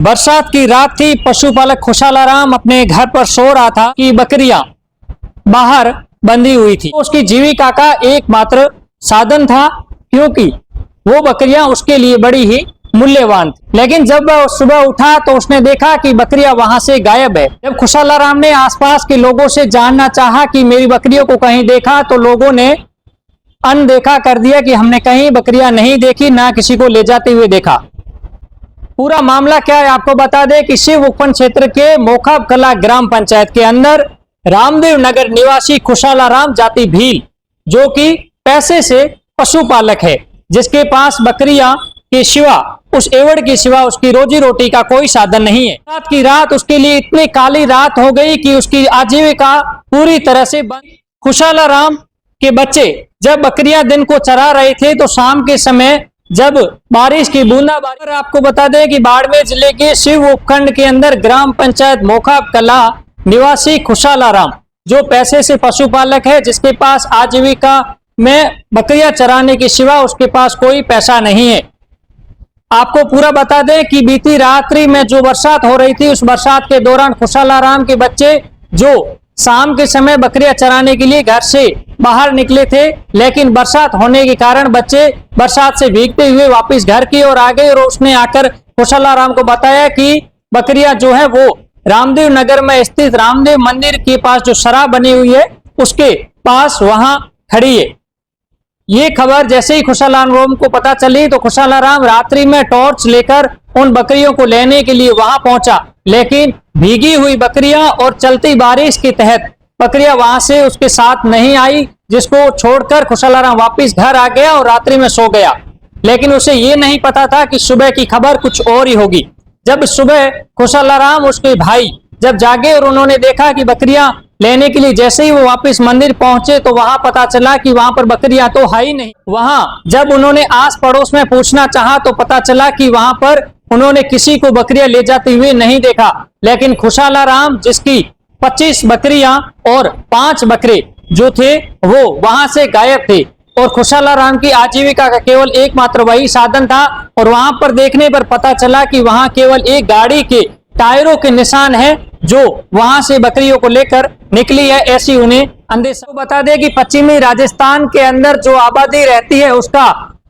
बरसात की रात थी। पशुपालक खुशालाराम अपने घर पर सो रहा था कि बकरियां बाहर बंधी हुई थी। उसकी जीविका का एकमात्र साधन था, क्योंकि वो बकरियां उसके लिए बड़ी ही मूल्यवान थी। लेकिन जब वह सुबह उठा तो उसने देखा कि बकरियां वहां से गायब है। जब खुशालाराम ने आसपास के लोगों से जानना चाहा कि मेरी बकरियों को कहीं देखा, तो लोगों ने अनदेखा कर दिया कि हमने कहीं बकरियां नहीं देखी, ना किसी को ले जाते हुए देखा। पूरा मामला क्या है आपको बता दें कि शिव उपखंड क्षेत्र के मोखाब कला ग्राम पंचायत के अंदर रामदेव नगर निवासी खुशालाराम जाति भील, जो कि पैसे से पशुपालक है, जिसके पास बकरियां के सिवा, उस एवड़ के सिवा उसकी रोजी रोटी का कोई साधन नहीं है। रात की रात उसके लिए इतनी काली रात हो गई कि उसकी आजीविका पूरी तरह से बंद। खुशालाराम के बच्चे जब बकरियां दिन को चरा रहे थे, तो शाम के समय जब बारिश की बूंदाबांदी, आपको बता दें कि बाड़मेर जिले के शिव उपखंड के अंदर ग्राम पंचायत मोखाब कला निवासी खुशालाराम, जो पैसे से पशुपालक है, जिसके पास आजीविका में बकरियां चराने के सिवा उसके पास कोई पैसा नहीं है। आपको पूरा बता दें कि बीती रात्रि में जो बरसात हो रही थी, उस बरसात के दौरान खुशालाराम के बच्चे जो शाम के समय बकरियां चराने के लिए घर से बाहर निकले थे, लेकिन बरसात होने के कारण बच्चे बरसात से भीगते हुए वापस घर की ओर आ गए। और उसने आकर खुशालाराम को बताया कि बकरियां जो है वो रामदेव नगर में स्थित रामदेव मंदिर के पास जो सराह बनी हुई है, उसके पास वहां खड़ी है। ये खबर जैसे ही खुशालाराम को पता चली, तो खुशालाराम रात्रि में टॉर्च लेकर उन बकरियों को लेने के लिए वहां पहुंचा, लेकिन भीगी हुई बकरियां और चलती बारिश के तहत बकरियां वहां से उसके साथ नहीं आई, जिसको छोड़कर खुशालाराम वापस घर आ गया और रात्रि में सो गया। लेकिन उसे ये नहीं पता था कि सुबह की खबर कुछ और ही होगी। जब सुबह खुशालाराम उसके भाई जब जागे और उन्होंने देखा कि बकरियां लेने के लिए जैसे ही वो वापस मंदिर पहुंचे, तो वहां पता चला कि वहां पर बकरियां तो है ही नहीं। वहां जब उन्होंने आस पड़ोस में पूछना चाहा, तो पता चला कि वहां पर उन्होंने किसी को बकरियां ले जाते हुए नहीं देखा। लेकिन खुशालाराम, जिसकी 25 बकरियां और 5 बकरे जो थे वो वहां से गायब थे, और खुशालाराम की आजीविका का केवल एकमात्र वही साधन था। और वहां पर देखने पर पता चला कि वहां केवल एक गाड़ी के टायरों के निशान है, जो वहां से बकरियों को लेकर निकली है, ऐसी उन्हें अंदेशा। बता दें कि पश्चिमी राजस्थान के अंदर जो आबादी रहती है, उसका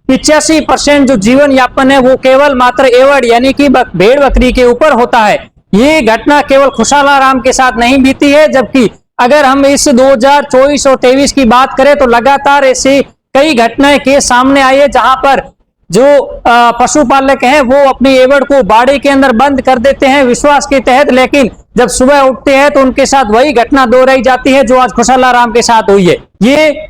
85% जो जीवन यापन है वो केवल मात्र एवड़ यानी कि भेड़ बकरी के ऊपर होता है। ये घटना केवल खुशालाराम के साथ नहीं बीती है, जबकि अगर हम इस 2024 और 23 की बात करें, तो लगातार ऐसी कई घटनाएं के सामने आई है, जहां पर जो पशुपालक हैं वो अपनी एवड़ को बाड़े के अंदर बंद कर देते हैं विश्वास के तहत, लेकिन जब सुबह उठते हैं तो उनके साथ वही घटना दोहराई जाती है जो आज खुशालाराम के साथ हुई है। ये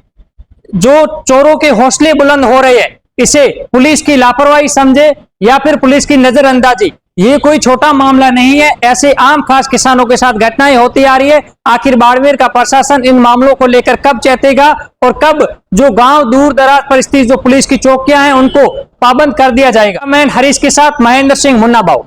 जो चोरों के हौसले बुलंद हो रहे हैं, इसे पुलिस की लापरवाही समझे या फिर पुलिस की नजरअंदाजी, ये कोई छोटा मामला नहीं है। ऐसे आम खास किसानों के साथ घटनाएं होती आ रही है। आखिर बाड़मेर का प्रशासन इन मामलों को लेकर कब चेतेगा, और कब जो गांव दूर दराज पर स्थित जो पुलिस की चौकियां हैं उनको पाबंद कर दिया जाएगा। मैं हरीश के साथ महेंद्र सिंह मुन्ना भाऊ।